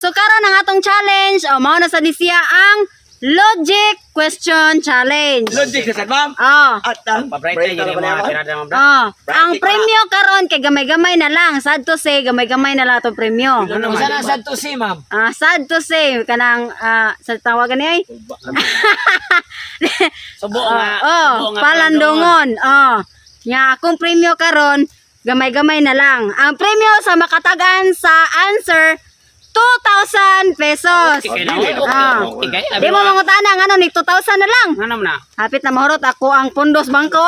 So karon ang atong challenge, mao na sa siya ang logic question challenge. Logic sa ma'am. At ang Pabrite yun yung mga tirada mo, bro. Ang premyo karon kay gamay-gamay na lang. Sad to say, gamay-gamay na lang atong premyo. Ano naman, na diba? sad to say ma'am? Sad to say kanang sa tawagan ni ay. Subo nga. subo nga, Palandongon. Nya akong premyo karon gamay-gamay na lang. Ang premyo sa makatagan sa answer 2,000 pesos. Okay, Di mo mangutana nga ni 2,000 na lang. Ano na? Hapit na mahurot ako ang pundos bangko.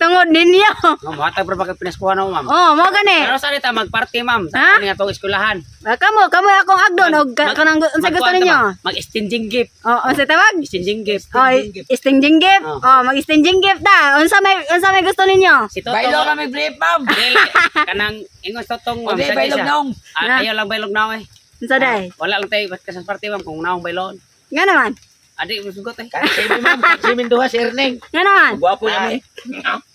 Tungod ninyo. Matag pa pagka pinaskuhan ako, ma'am. Mo gani. Pero saan ita mag-party, ma'am? Ha? Sa kanya itong eskwelahan. Kamo akong agdon og kanang unsa gusto ninyo? Mag-exchanging gift. Unsa tawag? Exchanging gift. Exchanging gift. Mag-exchanging gift ta. Unsa may gusto ninyo? Si Toto. Bailo kami brief ma'am. Dili. Kanang ingos totong, ma'am. Okay, Sa bailog isa. naong. Ayaw lang bailog naong eh. Unsa day? Wala lang tayo. Ba't ka sa party, ma'am? Kung naong bailon. Nga naman. Adik, masugot eh. Kasi ma'am, kasi minduha si Erneng. Nga naman. Gwapo kami.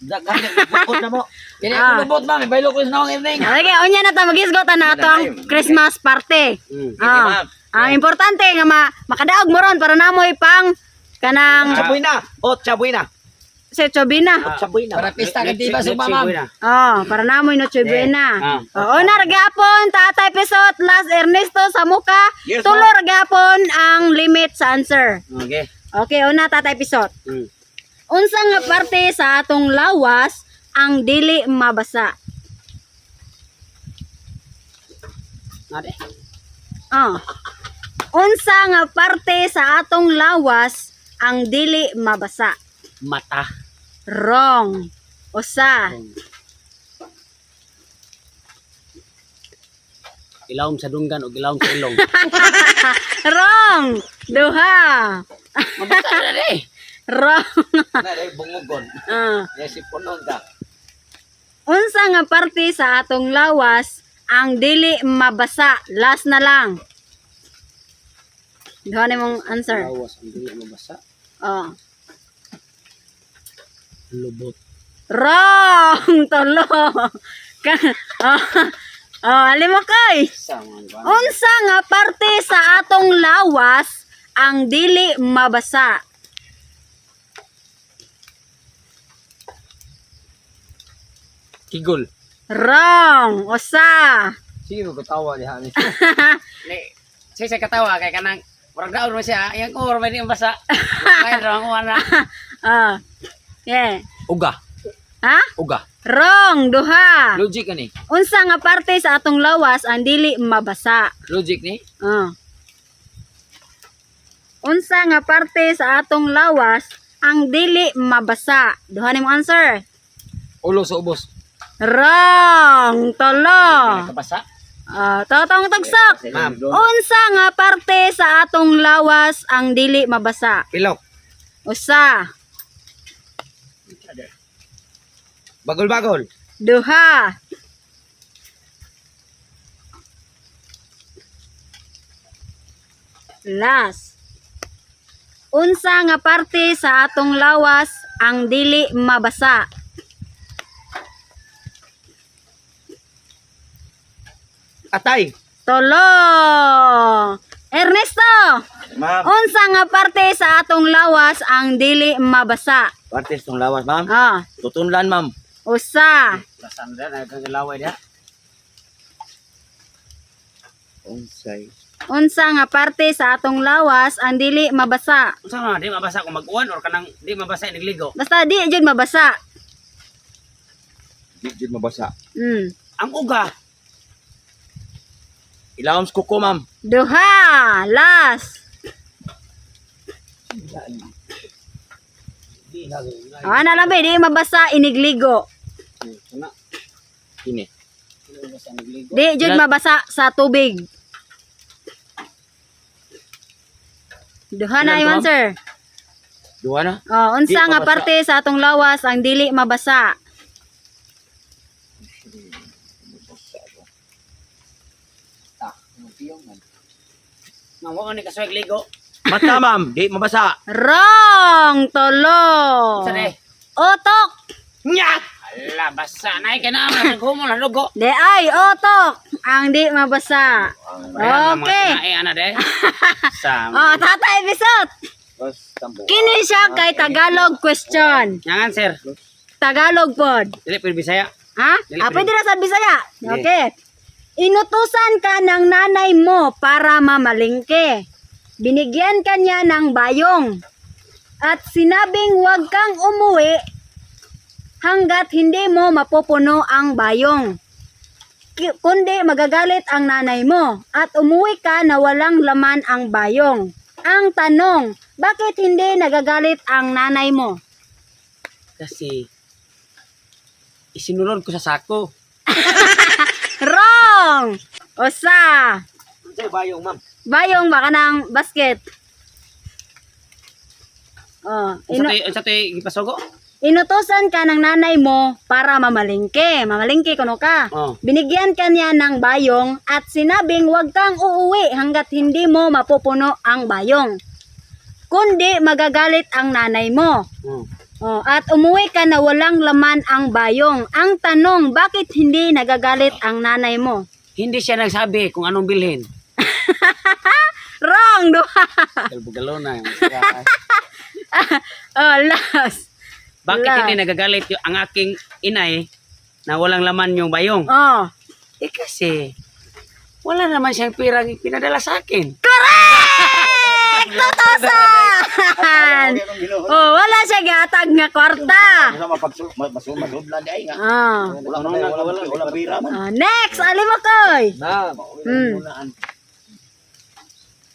Dagan bukod na mo. Kini ako lubot ma'am, bailo ko sa naong Erneng. Okay, unya na ta magisgot na ato ang Christmas party. ma'am. Ang importante nga makadaog mo ron para namoy pang kanang Chaboy na. Chaboy na. si Chobina. Chaboy na. Para pista ka di ba suma ma'am? Para namoy no Chobina. Ah. Una ragapon Tatay Pesot, last Ernesto sa muka. Yes, Tulo ragapon ang limit sa answer. Okay. Okay, una Tatay Pesot. Mm. Unsa nga parte sa atong lawas ang dili mabasa? Ade. Unsa nga parte sa atong lawas ang dili mabasa? Mata. Wrong. Usa. Ilawom sa dunggan o ilawom sa ilong. Wrong. Duha. Mabasa na rin. Wrong. Na dai bungugon. Yes, punon ta. Unsa nga parte sa atong lawas ang dili mabasa? Last na lang. Duha na mong answer. Lawas ang dili mabasa. Lubot. Wrong. Tolo. Alim mo kay. Sama ba? Unsa nga parte sa atong lawas ang dili mabasa? Kigol. Wrong. Usa. Sino ko tawa diha ni? Siya katawa kay kanang murag daon mo siya. Yang ko may di mabasa. Kaya ra ko ana. Yeah. Uga. Ha? Uga. Wrong. Duha. Logic ani. Unsa nga parte sa atong lawas ang dili mabasa? Logic ni. Unsa nga parte sa atong lawas ang dili mabasa? Duha ni mo answer. Ulo sa ubos. Wrong. Tolo. Nakabasa. Totong tagsak. Ma'am. Unsa nga parte sa atong lawas ang dili mabasa? Pilok. Usa. Bagol-bagol. Duha. Last. Unsa nga parte sa atong lawas ang dili mabasa? Atay. Tolo. Ernesto. Ma'am. Unsa nga parte sa atong lawas ang dili mabasa? Partes tong lawas, ma'am. Tutunlan, ma'am. Usa. Lasan na nagkang laway dia. Onsay. Unsa nga parte sa atong lawas ang dili mabasa? Unsa man di mabasa kung mag-uwan or kanang di mabasa nagligo. Basta di jud mabasa. Di jud mabasa. Ang uga. Ilawom sa kuko, ma'am. Duha. Last. Ana lang ba di mabasa inigligo. Sana. Kini. Di mabasa nagligo. Di jud mabasa sa tubig. Duha na yung answer. Duha na. Unsa Di nga mabasa. parte sa atong lawas ang dili mabasa? Nang wa ni kaswag ligo. Mata, ma'am. Di mabasa. Wrong. Tolo. Sa de. Otok. Nyat! Ala basa na kay na naghumo na dugo. De ay otok. ang di mabasa. Okay. Ana de. Sa. Oh, Tatay Bisot. Kini siya kay Tagalog question. Yangan sir. Tagalog pod. Dili pwede Bisaya. Ha? Pwede na sa Bisaya. Okay. Inutusan ka ng nanay mo para mamalingke. Binigyan ka niya ng bayong. At sinabing huwag kang umuwi hanggat hindi mo mapupuno ang bayong. Kundi magagalit ang nanay mo at umuwi ka na walang laman ang bayong. Ang tanong, bakit hindi nagagalit ang nanay mo? Kasi isinulod ko sa sako. Wrong! Usa! Sa bayong, ma'am. Bayong baka ng basket. Oh, Unsa toy gipasugo? inutusan ka ng nanay mo para mamalingke. Mamalingke kuno ka. Oh. Binigyan ka niya ng bayong at sinabing huwag kang uuwi hanggat hindi mo mapupuno ang bayong. Kundi magagalit ang nanay mo. Oh. Oh, at umuwi ka na walang laman ang bayong. Ang tanong, bakit hindi nagagalit ang nanay mo? Hindi siya nagsabi kung anong bilhin. Wrong! Duha! Galbugalo na. Oh, last. Bakit Wala. hindi nagagalit ang aking inay na walang laman yung bayong? Oh. Eh kasi wala naman siyang pirang pinadala sa akin. Correct! Tutusan! Oh, wala siya gatag nga kwarta. Masudlan di ay nga. Ah. Wala pira man. Next, Alimokoy. Na,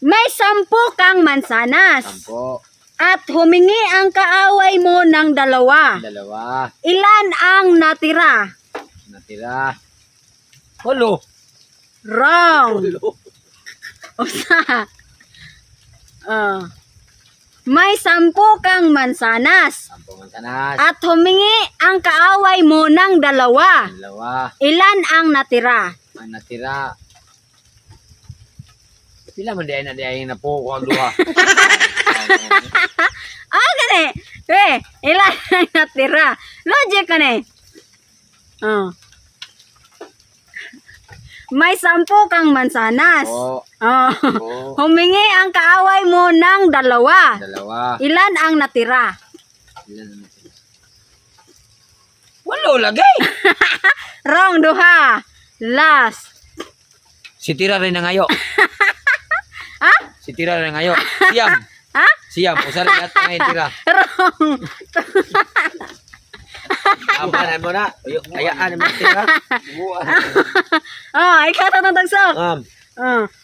May 10 kang mansanas. Sampo, At humingi ang kaaway mo ng 2. dalawa, Ilan ang natira? natira. Hulo. Wrong. Usa. May 10 kang mansanas. Sampo mansanas, At humingi ang kaaway mo ng 2. dalawa, Ilan ang natira? ang natira. Pila man di ay na di ay na po ko ang duha. Gani. Ilan ang natira? Logic ka ni. May 10 kang mansanas. Oo, oo, Humingi ang kaaway mo ng 2. dalawa. Ilan ang natira? Ilan na natira? Walo lagay. Wrong, 2. Last. Si tira rin na ngayo. Ha? Si tira rin na ngayo. Siyam. Ha? Siyam. Usa rin natin ngayon tira. Wrong. Ampanan mo na. Ayaan mo tira. Ikaw tatagsak.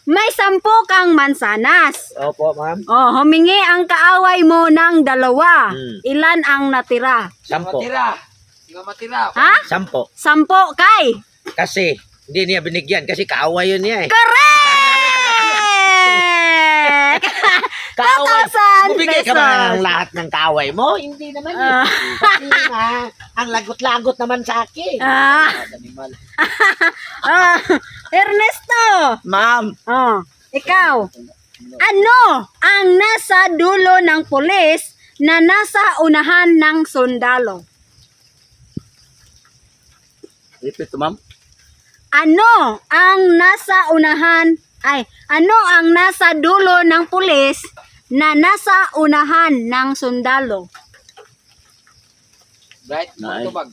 May 10 kang mansanas. Opo, ma'am. Humingi ang kaaway mo ng 2. Ilan ang natira? Sampo. Matira. Ha? Sampo. 10 kay. Kasi, hindi niya binigyan. Kasi kaaway yun niya eh. Correct! Kaaway. 2,000 Bumigay ka pesos. ba ng lahat ng kaaway mo? Hindi naman eh. Kasi nga, ang lagot-lagot naman sa akin. Animal. Ernesto. Ma'am. Ikaw. Ano ang nasa dulo ng pulis na nasa unahan ng sundalo? Repeat to, ma'am. Ano ang nasa dulo ng pulis na nasa unahan ng sundalo? Right? Tubag.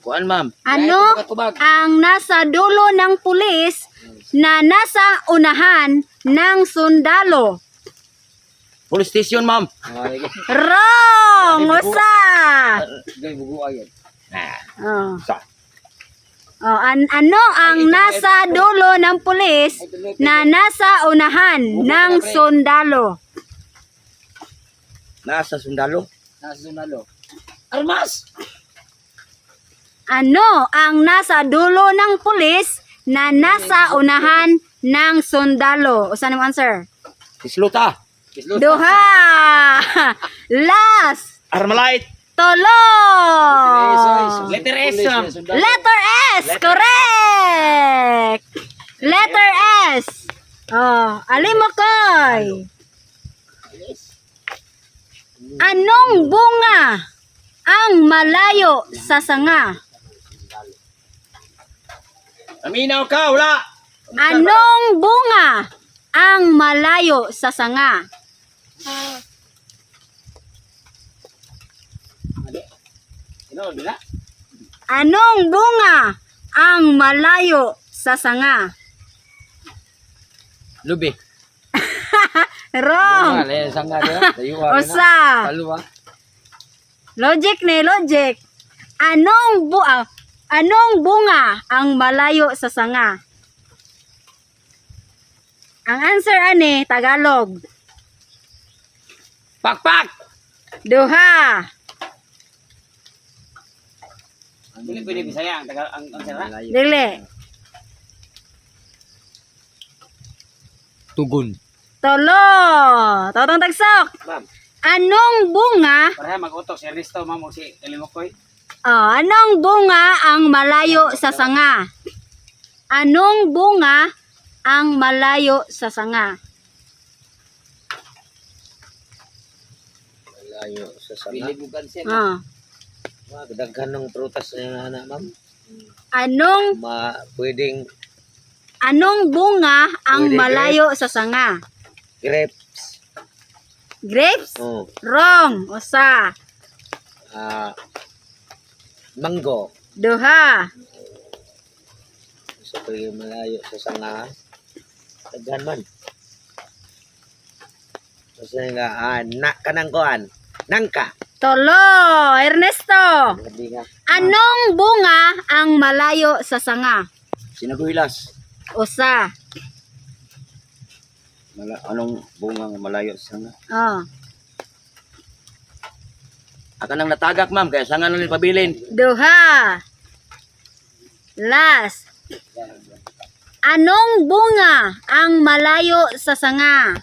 Kuan, ma'am. Ano ang nasa dulo ng pulis na nasa unahan ng sundalo? Police station, ma'am. Wrong! Usa! Ano ang nasa dulo ng pulis na nasa unahan ng sundalo? Nasa sundalo. Armas! Ano ang nasa dulo ng pulis na nasa unahan ng sundalo? Usan ang answer? Isluta. Duha! Last! Armalite. Tolo! Letter S, ma'am. Letter S! Correct! Letter S! Alimokoy! Anong bunga ang malayo sa sanga? Aminaw ka, wala. Anong bunga ang malayo sa sanga? Ano, di na? Anong bunga ang malayo sa sanga? Lubi. Wrong. Wala, sangga dia. Dayuwa na. Usa. Paluwa. Logic ne, logic. Anong bunga ang malayo sa sanga? Ang answer ani Tagalog. Pakpak. Duha. Hindi pwede Bisaya ang tagal ang sira. Dili. Tugon. Tolo. Totong tagsok. Ma'am. Anong bunga? Para mag-utok si Ernesto, ma'am, o si Kalimokoy. Anong bunga ang malayo sa sanga? Anong bunga ang malayo sa sanga? Malayo sa sanga. Bilibugan siya. Ah. Daghan ng prutas na anak, ma'am. Anong Pwedeng bunga ang Pwede malayo sa sanga? grapes. Grapes? Oh. Wrong. Usa. Mango. Duha. So, pwede malayo sa sanga. Daghan man. Kasi nga, kanang kuan. Nangka. Tolo. Ernesto. Hindi nga. Anong bunga ang malayo sa sanga? Sinaguhilas. Usa. Anong bunga nga malayo sa sanga? Oh. Aka nang natagak, ma'am, kaya sanga na rin pabilin. Duha. Last. Anong bunga ang malayo sa sanga?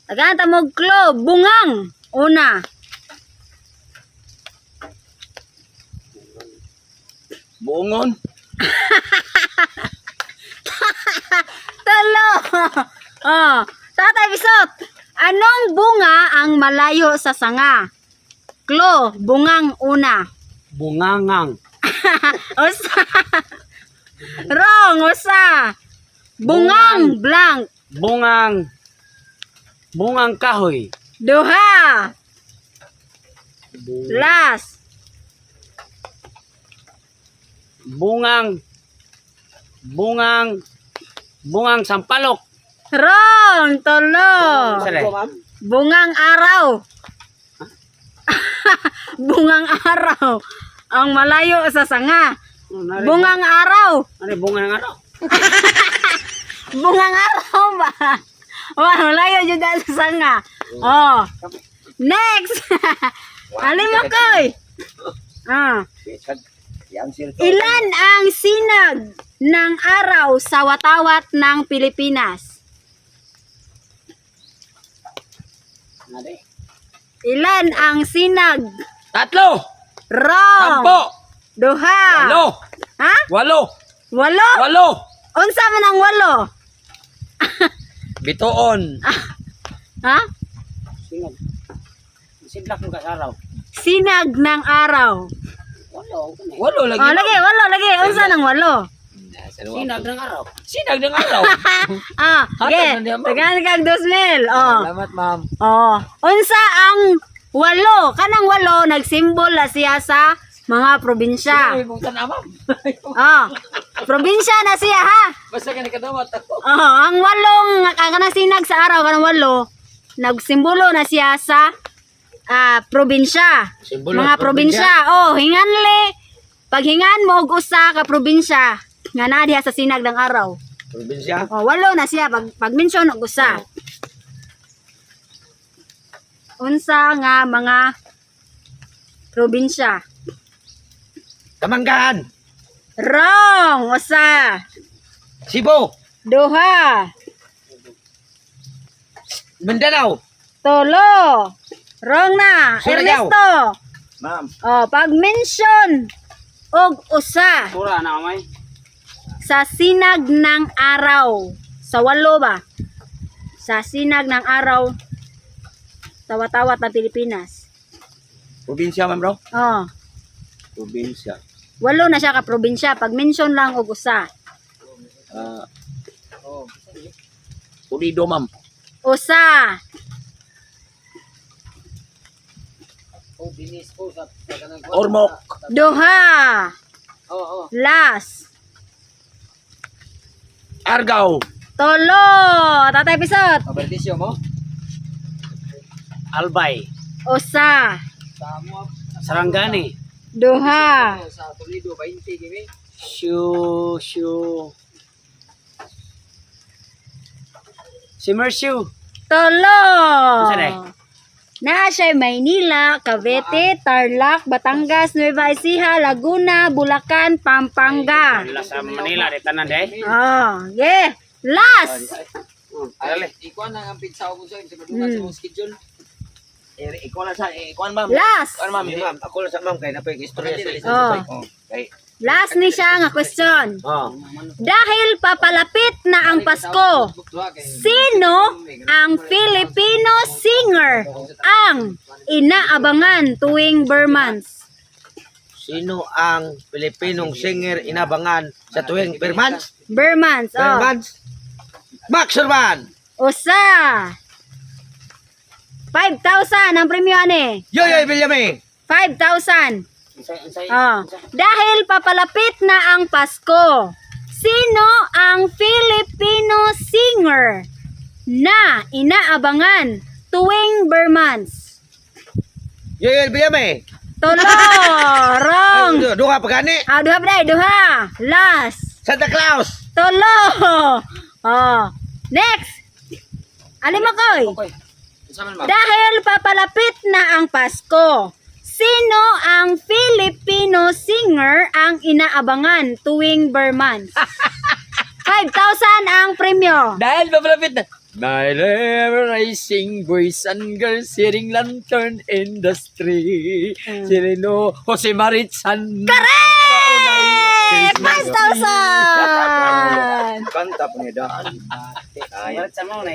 Tagata mo klo, bungang. Una. Buongon. Talo. Tatay Bisot. Anong bunga ang malayo sa sanga? Klo, bungang una. Bungangang. Usa. Wrong, usa. Bungang blank. Bungang kahoy. Duha. Last. Bungang sampalok. Wrong, tolo. Sale. Bungang araw. Bungang araw. Ang malayo sa sanga. Bungang araw. Ano bungang ano? Bungang araw ba? Malayo dyan dahil sa sanga. Oh. Next. Alin mo koy? Ilan ang sinag ng araw sa watawat ng Pilipinas? Ilan ang sinag? 3. Wrong. 10. Duha. 8. Ha? 8. Walo? 8. Unsa man ang walo? Bitoon. Ha? Sinag. Sidlak mo kasaraw. Sinag ng araw. Walo lagi. Oh, lagi. Unsa nang walo? Sinag ng araw. Sinag ng araw. Okay. Hatag na niya, ma'am. Tagaan kag 2,000. Oh. Salamat, ma'am. Oh. Unsa ang walo? Kanang walo nagsimbol na siya sa mga probinsya. Ay, buksan na, ma'am. Oh. Probinsya na siya ha. Basta ka nakadawat ako. Oh, ang walong kanang sinag sa araw kanang walo nagsimbolo na siya sa probinsya. Simbolo Mga sa probinsya. Oh, hinganli. Pag hingan mo og usa ka probinsya nga naa diha sa sinag ng araw. Probinsya. Oh, walo na siya pag mention og usa. Unsa nga mga probinsya? Kamanggaan. Wrong, usa. Cebu. Duha. Mindanao. Tolo. Wrong na. Surigao. Ernesto. Ma'am. Oh, pag mention og usa Sura na may. sa sinag ng araw. Sa walo ba? Sa sinag ng araw sa watawat ng Pilipinas. Probinsya, ma'am, bro. Oh. Probinsya. Walo na siya ka probinsya. Pag mention lang og usa. Pulido, ma'am. Usa. Ormoc. Duha. Last. Argao. Tolo. Tatay Pisot. Albay. Usa. Sarangani. Duha. Shu. Simersyu. Tolo. Usa day? Na siya Maynila, Cavite, Tarlac, Batangas, Nueva Ecija, Laguna, Bulacan, Pampanga. Wala sa Manila, di tanan day. Oh, yeah. Last. Ikaw na ang pizza ko sa Hmm. schedule. Ikaw na sa, ikaw ma'am. Last. Ikaw ma'am, ma'am. Ako lang sa ma'am kay napay istorya sa Oh. Kay. Last ni siya nga question. Oh. Dahil papalapit na ang Pasko, sino ang Filipino singer ang inaabangan tuwing Burmans? Sino ang Pilipinong singer inabangan sa tuwing Burmans? Burmans, oh. Burmans? Max Urban! Usa. 5,000 ang premyo ani. Yoyoy Villame! 5,000. Oh. Dahil papalapit na ang Pasko, sino ang Filipino singer na inaabangan tuwing Burmans? Yoyoy Villame! Tolo, wrong. Duha pagani! Duha ba duha. Last. Santa Claus! Tolo. Oh. Next. Alimokoy. Dahil papalapit na ang Pasko, sino ang Filipino singer ang inaabangan tuwing Burmans? 5,000 ang premyo. Dahil papalapit na. My rising boys and girls sitting lantern in the street. Sireno, Jose Maritsan. Correct! 5,000! Kanta po niya daan. Sa mo na